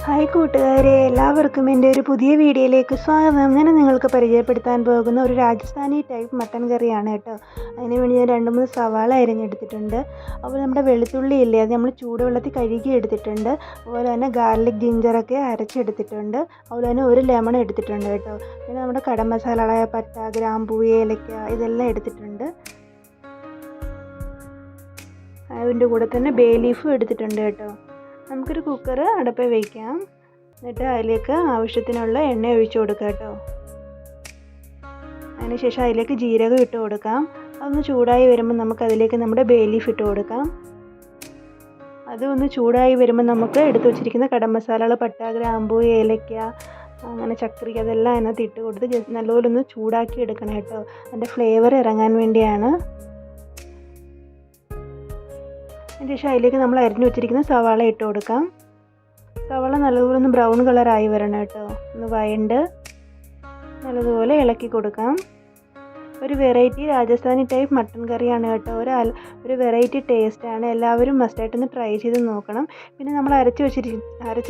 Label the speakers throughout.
Speaker 1: Hi കൂട്ടുകാരെ, എല്ലാവർക്കും എൻ്റെ ഒരു പുതിയ വീഡിയോയിലേക്ക് സ്വാഗതം. ഞാൻ നിങ്ങൾക്ക് പരിചയപ്പെടുത്താൻ പോകുന്ന ഒരു രാജസ്ഥാനി ടൈപ്പ് മട്ടൻ കറിയാണ് കേട്ടോ. അതിന് വേണ്ടി ഞാൻ 2-3 സവാള അരിഞ്ഞെടുത്തിട്ടുണ്ട്. അപ്പോൾ നമ്മുടെ വെളുത്തുള്ളി ഇല്ലേ, അത് നമ്മൾ ചൂടുവെള്ളത്തിൽ കഴുകി എടുത്തിട്ടുണ്ട്. അതുപോലെ തന്നെ ഗാർലിക് ജിഞ്ചറൊക്കെ അരച്ചെടുത്തിട്ടുണ്ട്. അതുപോലെ തന്നെ ഒരു ലെമൺ എടുത്തിട്ടുണ്ട് കേട്ടോ. പിന്നെ നമ്മുടെ കടം മസാലകളായ പട്ട, ഗ്രാമ്പൂ, ഏലക്ക ഇതെല്ലാം എടുത്തിട്ടുണ്ട്. അതിൻ്റെ കൂടെ തന്നെ ബേ ലീഫും എടുത്തിട്ടുണ്ട് കേട്ടോ. നമുക്കൊരു കുക്കർ അടുപ്പിൽ വയ്ക്കാം. എന്നിട്ട് അതിലേക്ക് ആവശ്യത്തിനുള്ള എണ്ണ ഒഴിച്ചു കൊടുക്കാം കേട്ടോ. അതിനുശേഷം അതിലേക്ക് ജീരകം ഇട്ട് കൊടുക്കാം. അതൊന്ന് ചൂടായി വരുമ്പോൾ നമുക്കതിലേക്ക് നമ്മുടെ ബേ ലീഫ് ഇട്ട് കൊടുക്കാം. അതൊന്ന് ചൂടായി വരുമ്പോൾ നമുക്ക് എടുത്തു വച്ചിരിക്കുന്ന കടം മസാലകൾ പട്ട, ഗ്രാമ്പൂ, ഏലക്ക, അങ്ങനെ ചക്രി അതെല്ലാം അതിനകത്ത് ഇട്ട് കൊടുത്ത് നല്ലപോലെ ഒന്ന് ചൂടാക്കി എടുക്കണം കേട്ടോ. അതിൻ്റെ ഫ്ലേവർ ഇറങ്ങാൻ വേണ്ടിയാണ്. അതിനുശേഷം അതിലേക്ക് നമ്മൾ അരിഞ്ഞു വെച്ചിരിക്കുന്ന സവാള ഇട്ട് കൊടുക്കാം. സവാള നല്ലതുപോലെ ഒന്ന് ബ്രൗൺ കളറായി വരണം കേട്ടോ. ഒന്ന് വഴണ്ട് നല്ലതുപോലെ ഇളക്കി കൊടുക്കാം. ഒരു വെറൈറ്റി രാജസ്ഥാനി ടൈപ്പ് മട്ടൻ കറിയാണ് കേട്ടോ. ഒരു വെറൈറ്റി ടേസ്റ്റാണ്. എല്ലാവരും മസ്റ്റായിട്ടൊന്ന് ട്രൈ ചെയ്ത് നോക്കണം. പിന്നെ നമ്മൾ അരച്ച്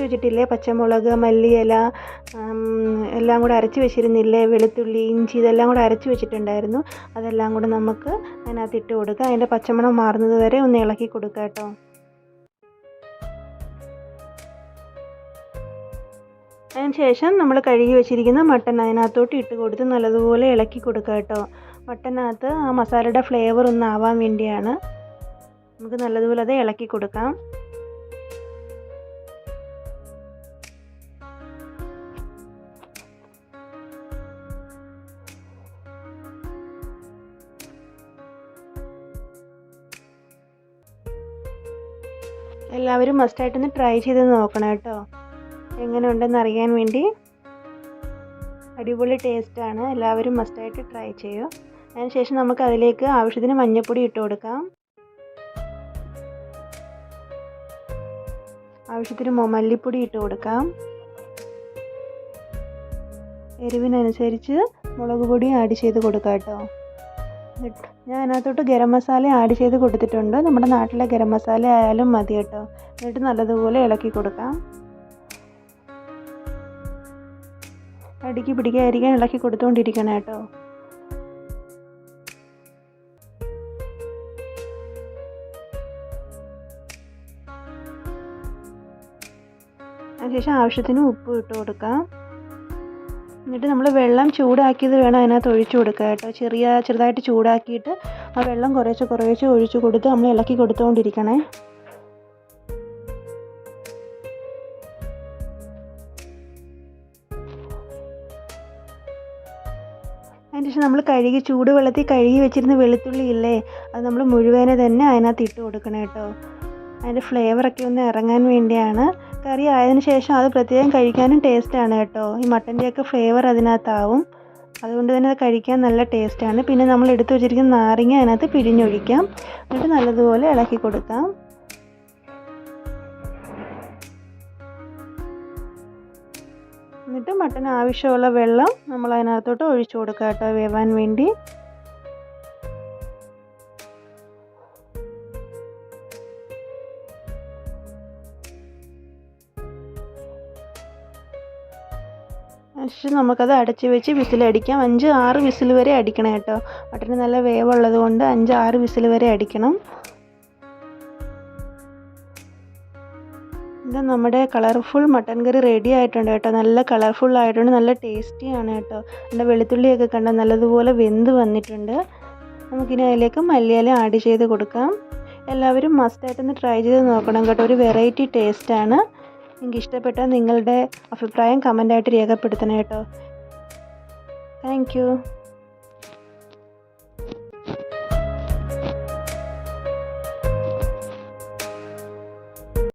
Speaker 1: വെച്ചിട്ടില്ലേ, പച്ചമുളക്, മല്ലിയില എല്ലാം കൂടെ അരച്ച് വെച്ചിരുന്നില്ലേ, വെളുത്തുള്ളി, ഇഞ്ചി ഇതെല്ലാം കൂടെ അരച്ച് വെച്ചിട്ടുണ്ടായിരുന്നു. അതെല്ലാം കൂടെ നമുക്ക് അതിനകത്ത് ഇട്ട് കൊടുക്കാം. അതിൻ്റെ പച്ചമണം മാറുന്നത് വരെ ഒന്ന് ഇളക്കി കൊടുക്കാം കേട്ടോ. അതിനുശേഷം നമ്മൾ കഴുകി വെച്ചിരിക്കുന്ന മട്ടൻ അതിനകത്തോട്ട് ഇട്ട് കൊടുത്ത് നല്ലതുപോലെ ഇളക്കി കൊടുക്കുക കേട്ടോ. മട്ടനകത്ത് ആ മസാലയുടെ ഫ്ലേവർ ഒന്ന് ആവാൻ വേണ്ടിയാണ്. നമുക്ക് നല്ലതുപോലെ അത് ഇളക്കി കൊടുക്കാം. എല്ലാവരും മസ്റ്റായിട്ടൊന്ന് ട്രൈ ചെയ്ത് നോക്കണം കേട്ടോ. എങ്ങനെ ഉണ്ടെന്ന് അറിയാൻ വേണ്ടി. അടിപൊളി ടേസ്റ്റാണ്. എല്ലാവരും മസ്റ്റായിട്ട് ട്രൈ ചെയ്യൂ. അതിനുശേഷം നമുക്ക് അതിലേക്ക് ആവശ്യത്തിന് മഞ്ഞൾപ്പൊടി ഇട്ട് കൊടുക്കാം. ആവശ്യത്തിന് മല്ലിപ്പൊടി ഇട്ട് കൊടുക്കാം. എരിവിനനുസരിച്ച് മുളക് പൊടി ആഡ് ചെയ്ത് കൊടുക്കാം കേട്ടോ. ഞാൻ അതിനകത്തോട്ട് ഗരം മസാല ആഡ് ചെയ്ത് കൊടുത്തിട്ടുണ്ട്. നമ്മുടെ നാട്ടിലെ ഗരം മസാല ആയാലും മതി കേട്ടോ. എന്നിട്ട് നല്ലതുപോലെ ഇളക്കി കൊടുക്കാം. അടുക്കി പിടിക്കാതിരിക്കാൻ ഇളക്കി കൊടുത്തുകൊണ്ടിരിക്കണം കേട്ടോ. അതിനുശേഷം ആവശ്യത്തിന് ഉപ്പ് ഇട്ട് കൊടുക്കാം. എന്നിട്ട് നമ്മൾ വെള്ളം ചൂടാക്കിയത് വേണം അതിനകത്ത് ഒഴിച്ചു കൊടുക്കുക കേട്ടോ. ചെറുതായിട്ട് ചൂടാക്കിയിട്ട് ആ വെള്ളം കുറേശ്ശെ ഒഴിച്ചു കൊടുത്ത് നമ്മൾ ഇളക്കി കൊടുത്തുകൊണ്ടിരിക്കണേ. അതിനുശേഷം നമ്മൾ ചൂടുവെള്ളത്തിൽ കഴുകി വെച്ചിരുന്ന വെളുത്തുള്ളി ഇല്ലേ, അത് നമ്മൾ മുഴുവനെ തന്നെ അതിനകത്ത് ഇട്ട് കൊടുക്കണം കേട്ടോ. അതിൻ്റെ ഫ്ലേവറൊക്കെ ഒന്ന് ഇറങ്ങാൻ വേണ്ടിയാണ്. കറി ആയതിനു ശേഷം അത് പ്രത്യേകം കഴിക്കാനും ടേസ്റ്റാണ് കേട്ടോ. ഈ മട്ടൻ്റെയൊക്കെ ഫ്ലേവർ അതിനകത്താവും. അതുകൊണ്ട് തന്നെ അത് കഴിക്കാൻ നല്ല ടേസ്റ്റാണ്. പിന്നെ നമ്മൾ എടുത്തു വെച്ചിരിക്കുന്ന നാരങ്ങ അതിനകത്ത് പിഴിഞ്ഞൊഴിക്കാം. എന്നിട്ട് നല്ലതുപോലെ ഇളക്കി കൊടുക്കാം. എന്നിട്ട് മട്ടന് ആവശ്യമുള്ള വെള്ളം നമ്മൾ അതിനകത്തോട്ട് ഒഴിച്ചു കൊടുക്കാം കേട്ടോ, വേവാൻ വേണ്ടി. അതിനുശേഷം നമുക്കത് അടച്ച് വെച്ച് വിസിലടിക്കാം. 5-6 വിസിൽ വരെ അടിക്കണം കേട്ടോ. മട്ടന് നല്ല വേവുള്ളത് കൊണ്ട് 5-6 വിസിൽ വരെ അടിക്കണം. ഇത് നമ്മുടെ കളർഫുൾ മട്ടൻ കറി റെഡി ആയിട്ടുണ്ട് കേട്ടോ. നല്ല കളർഫുൾ ആയിട്ടുണ്ട്, നല്ല ടേസ്റ്റിയാണ് കേട്ടോ. എൻ്റെ വെളുത്തുള്ളിയൊക്കെ കണ്ട നല്ലതുപോലെ വെന്ത് വന്നിട്ടുണ്ട്. നമുക്കിനി അതിലേക്ക് മല്ലിയില ആഡ് ചെയ്ത് കൊടുക്കാം. എല്ലാവരും മസ്റ്റായിട്ടൊന്ന് ട്രൈ ചെയ്ത് നോക്കണം കേട്ടോ. ഒരു വെറൈറ്റി ടേസ്റ്റാണ്. നിങ്ങൾക്ക് ഇഷ്ടപ്പെട്ടാൽ നിങ്ങളുടെ അഭിപ്രായം കമൻ്റായിട്ട് രേഖപ്പെടുത്തണം കേട്ടോ. Thank you.